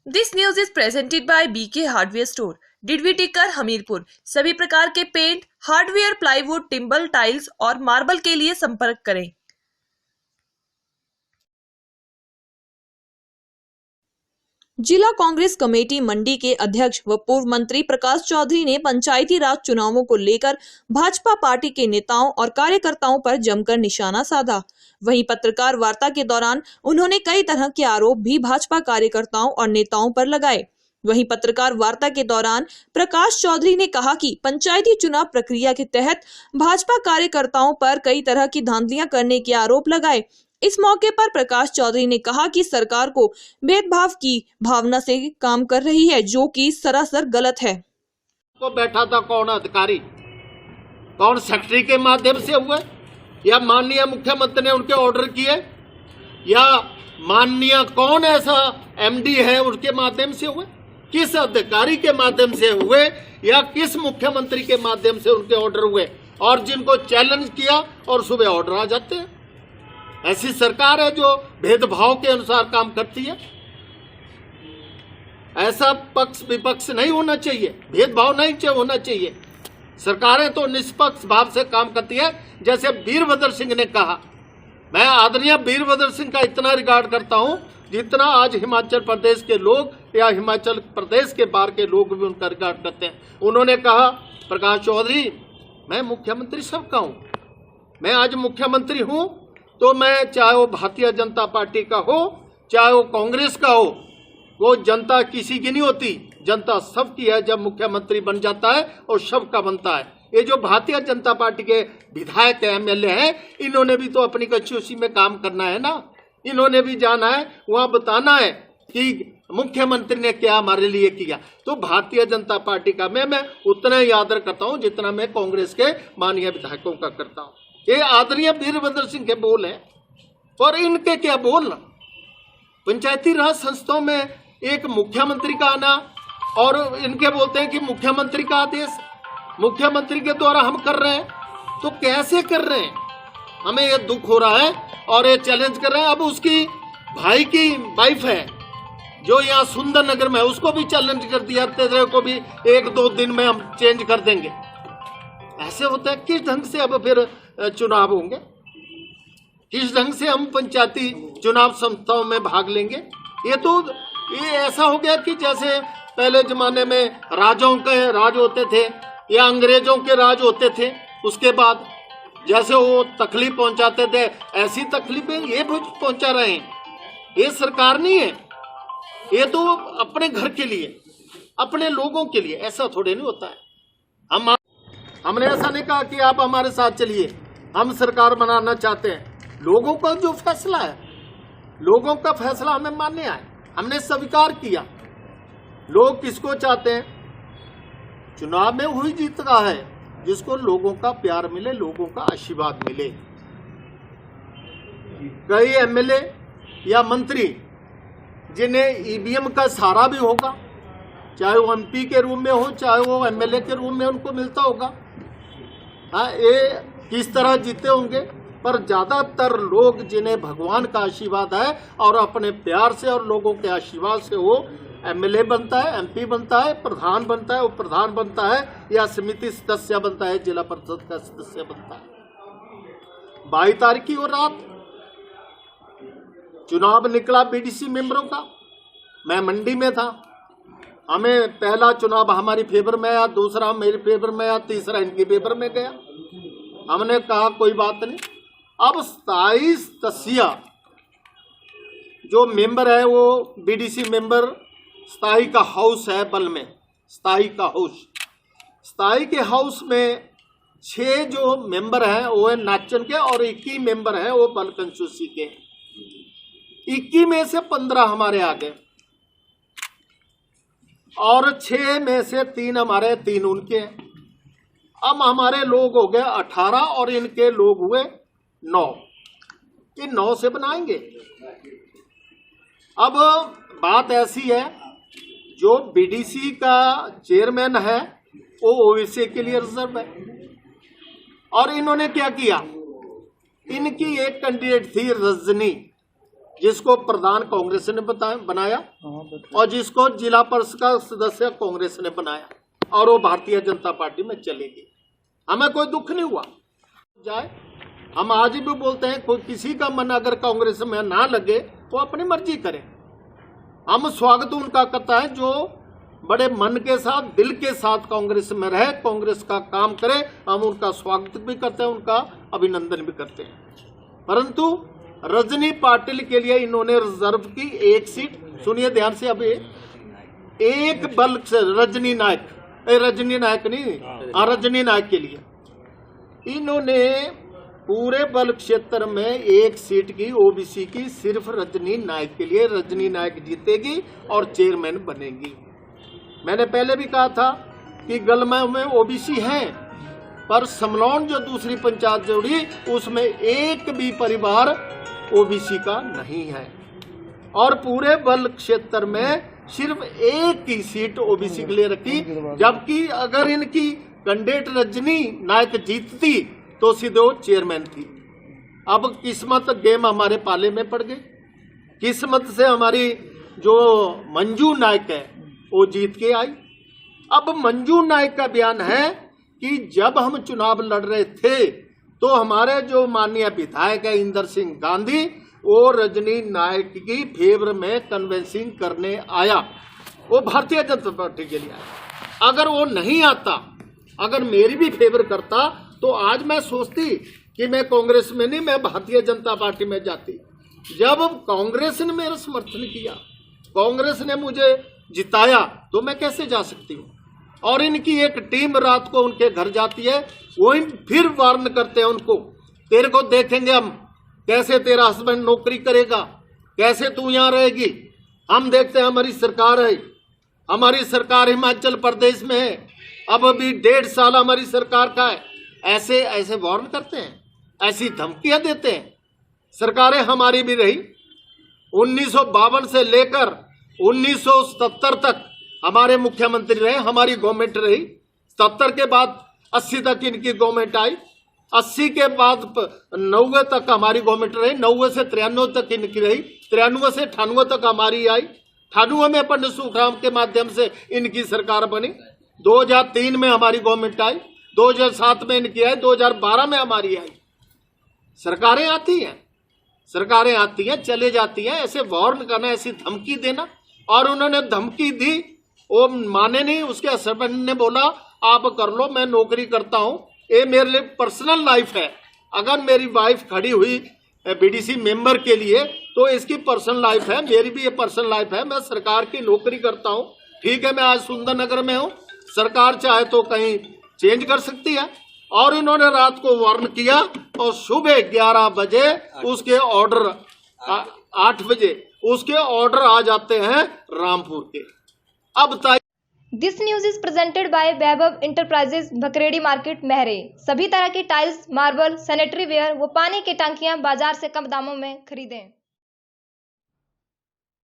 This news is presented by BK hardware store, Didwi Tikar, Hamirpur. सभी प्रकार के paint, hardware, plywood, timber, tiles और marble के लिए संपर्क करें। जिला कांग्रेस कमेटी मंडी के अध्यक्ष व पूर्व मंत्री प्रकाश चौधरी ने पंचायती राज चुनावों को लेकर भाजपा पार्टी के नेताओं और कार्यकर्ताओं पर जमकर निशाना साधा। वहीं पत्रकार वार्ता के दौरान उन्होंने कई तरह के आरोप भी भाजपा कार्यकर्ताओं और नेताओं पर लगाए। वहीं पत्रकार वार्ता के दौरान प्रकाश चौधरी ने कहा कि पंचायती चुनाव प्रक्रिया के तहत भाजपा कार्यकर्ताओं पर कई तरह की धांधलियां करने के आरोप लगाए। इस मौके पर प्रकाश चौधरी ने कहा कि सरकार को भेदभाव की भावना से काम कर रही है, जो कि सरासर गलत है। को बैठा था कौन अधिकारी, कौन सेक्रेटरी के माध्यम से हुए, या माननीय मुख्यमंत्री ने उनके ऑर्डर किए, या माननीय कौन ऐसा एमडी है उनके माध्यम से हुए, किस अधिकारी के माध्यम से हुए, या किस मुख्यमंत्री के माध्यम से उनके ऑर्डर हुए, और जिनको चैलेंज किया और सुबह ऑर्डर आ जाते हैं। ऐसी सरकार है जो भेदभाव के अनुसार काम करती है। ऐसा पक्ष विपक्ष नहीं होना चाहिए, भेदभाव नहीं होना चाहिए। सरकारें तो निष्पक्ष भाव से काम करती है। जैसे वीरभद्र सिंह ने कहा, मैं आदरणीय वीरभद्र सिंह का इतना रिगार्ड करता हूं जितना आज हिमाचल प्रदेश के लोग या हिमाचल प्रदेश के बाहर के लोग भी उनका रिगार्ड करते हैं। उन्होंने कहा, प्रकाश चौधरी, मैं मुख्यमंत्री सबका हूं, मैं आज मुख्यमंत्री हूं, तो मैं चाहे वो भारतीय जनता पार्टी का हो, चाहे वो कांग्रेस का हो, वो जनता किसी की नहीं होती, जनता सबकी है। जब मुख्यमंत्री बन जाता है और सबका बनता है। ये जो भारतीय जनता पार्टी के विधायक एमएलए हैं, इन्होंने भी तो अपनी कंस्टिट्यूंसी में काम करना है ना। इन्होंने भी जाना है, वहां बताना है कि मुख्यमंत्री ने क्या हमारे लिए किया। तो भारतीय जनता पार्टी का मैं उतना ही आदर करता हूं जितना मैं कांग्रेस के माननीय विधायकों का करता हूं। ये आदरणीय वीरभद्र सिंह के बोल हैं, और इनके क्या बोल। पंचायती राज संस्थाओं में एक मुख्यमंत्री का आना, और इनके बोलते हैं कि मुख्यमंत्री का आदेश, मुख्यमंत्री के द्वारा हम कर रहे हैं। तो कैसे कर रहे हैं, हमें ये दुख हो रहा है और ये चैलेंज कर रहे हैं। अब उसकी भाई की वाइफ है जो यहाँ सुंदर नगर में, उसको भी चैलेंज कर दिया, तेरे को भी 1-2 दिन में हम चेंज कर देंगे। ऐसे होता है। किस ढंग से अब फिर चुनाव होंगे, किस ढंग से हम पंचायती चुनाव संस्थाओं में भाग लेंगे। ये ऐसा हो गया कि जैसे पहले जमाने में राजाओं के राज होते थे या अंग्रेजों के राज होते थे, उसके बाद जैसे वो तकलीफ पहुंचाते थे, ऐसी तकलीफें ये पहुंचा रहे हैं। ये सरकार नहीं है, ये तो अपने घर के लिए, अपने लोगों के लिए। ऐसा थोड़े नहीं होता है। हमने ऐसा नहीं कहा कि आप हमारे साथ चलिए, हम सरकार बनाना चाहते हैं। लोगों का जो फैसला है, लोगों का फैसला हमें मान्य है, हमने स्वीकार किया। लोग किसको चाहते हैं, चुनाव में हुई जीत का है जिसको लोगों का प्यार मिले, लोगों का आशीर्वाद मिले। कई एमएलए या मंत्री जिन्हें ईवीएम का सहारा भी होगा, चाहे वो एमपी के रूप में हो, चाहे वो एमएलए के रूप में उनको मिलता होगा, हाँ, ये किस तरह जीते होंगे। पर ज्यादातर लोग जिन्हें भगवान का आशीर्वाद है और अपने प्यार से और लोगों के आशीर्वाद से वो एमएलए बनता है, एमपी बनता है, प्रधान बनता है, उप प्रधान बनता है, या समिति सदस्य बनता है, जिला परिषद का सदस्य बनता है। 22 तारीख की वो रात चुनाव निकला बीडीसी मेंबरों का। मैं मंडी में था। हमें पहला चुनाव हमारी फेवर में आया, दूसरा मेरे फेवर में आया, तीसरा इनके फेवर में गया। हमने कहा कोई बात नहीं। अब 27 तसिया जो मेंबर है, वो बीडीसी मेंबर स्थाई का हाउस है बल में, स्थाई का हाउस। स्थाई के हाउस में 6 जो मेंबर हैं वो है नाचन के, और 21 मेंबर हैं वो बल कंस्टिट्यूंसी के। 21 में से 15 हमारे आ गए, और 6 में से 3 हमारे, 3 उनके। अब हमारे लोग हो गए 18 और इनके लोग हुए 9। ये 9 से बनाएंगे। अब बात ऐसी है, जो बीडीसी का चेयरमैन है वो ओवीसी के लिए रिजर्व है। और इन्होंने क्या किया, इनकी एक कैंडिडेट थी रजनी, जिसको प्रधान कांग्रेस ने बनाया और जिसको जिला परिषद का सदस्य कांग्रेस ने बनाया, और वो भारतीय जनता पार्टी में चलेगी। हमें कोई दुख नहीं हुआ जाए। हम आज भी बोलते हैं, कोई किसी का मन अगर कांग्रेस में ना लगे तो अपनी मर्जी करे। हम स्वागत उनका करता है जो बड़े मन के साथ, दिल के साथ कांग्रेस में रहे, कांग्रेस का काम करे। हम उनका स्वागत भी करते हैं, उनका अभिनंदन भी करते हैं। परंतु रजनी पाटिल के लिए इन्होंने रिजर्व की एक सीट, सुनिए ध्यान से, अभी एक बल्क से रजनी नायक के लिए इन्होंने पूरे बल्क क्षेत्र में एक सीट की ओबीसी की, सिर्फ रजनी नायक के लिए। रजनी नायक जीतेगी और चेयरमैन बनेगी। मैंने पहले भी कहा था कि गलमा में ओबीसी है, पर समलौन जो दूसरी पंचायत जोड़ी उसमें एक भी परिवार ओबीसी का नहीं है, और पूरे बल्क क्षेत्र में सिर्फ एक ही सीट ओबीसी के लिए रखी। जबकि अगर इनकी कैंडिडेट रजनी नायक जीतती तो सीधे वो चेयरमैन थी। अब किस्मत गेम हमारे पाले में पड़ गई। किस्मत से हमारी जो मंजू नायक है वो जीत के आई। अब मंजू नायक का बयान है कि जब हम चुनाव लड़ रहे थे तो हमारे जो माननीय विधायक है इंदर सिंह गांधी, वो रजनी नायक की फेवर में कन्वेंसिंग करने आया। वो भारतीय जनता पार्टी के लिए आया। अगर वो नहीं आता, अगर मेरी भी फेवर करता, तो आज मैं सोचती कि मैं कांग्रेस में नहीं, मैं भारतीय जनता पार्टी में जाती। जब कांग्रेस ने मेरा समर्थन किया, कांग्रेस ने मुझे जिताया, तो मैं कैसे जा सकती हूँ। और इनकी एक टीम रात को उनके घर जाती है, वो फिर वार्न करते हैं उनको, तेरे को देखेंगे हम, कैसे तेरा हस्बैंड नौकरी करेगा, कैसे तू यहाँ रहेगी। हम देखते हैं हमारी सरकार है, हमारी सरकार हिमाचल प्रदेश में है, अब अभी 1.5 साल हमारी सरकार का है। ऐसे ऐसे वार्न करते हैं, ऐसी धमकियां देते हैं। सरकारें हमारी भी रही, 1952 से लेकर 1977 तक हमारे मुख्यमंत्री रहे, हमारी गवर्नमेंट रही। 77 के बाद 80 तक इनकी गवर्नमेंट आई, 80 के बाद 90 तक हमारी गवर्नमेंट रही, 90 से 93 तक इनकी रही, 93 से 98 तक हमारी आई, 98 में पंडित सुखराम के माध्यम से इनकी सरकार बनी, 2003 में हमारी गवर्नमेंट आई, 2007 में इनकी आई, 2012 में हमारी आई। सरकारें आती हैं, चले जाती हैं। ऐसे वार्न करना, ऐसी धमकी देना, और उन्होंने धमकी दी, वो माने नहीं। उसके हस्बैंड ने बोला आप कर लो, मैं नौकरी करता हूं, ये मेरे लिए पर्सनल लाइफ है। अगर मेरी वाइफ खड़ी हुई बीडीसी मेंबर के लिए तो इसकी पर्सनल लाइफ है, मेरी भी ये पर्सनल लाइफ है। मैं सरकार की नौकरी करता हूं, ठीक है, मैं आज सुंदरनगर में हूं, सरकार चाहे तो कहीं चेंज कर सकती है। और इन्होंने रात को वार्न किया और सुबह 11 बजे उसके ऑर्डर, 8 बजे उसके ऑर्डर आ जाते हैं रामपुर के। अब बताइए। This news is presented by Vaibhav enterprises, Bhakredi market, Mahre. सभी तरह की टाइल्स, मार्बल, सैनिटरी वेयर व पानी की टंकियां बाजार से कम दामों में खरीदें।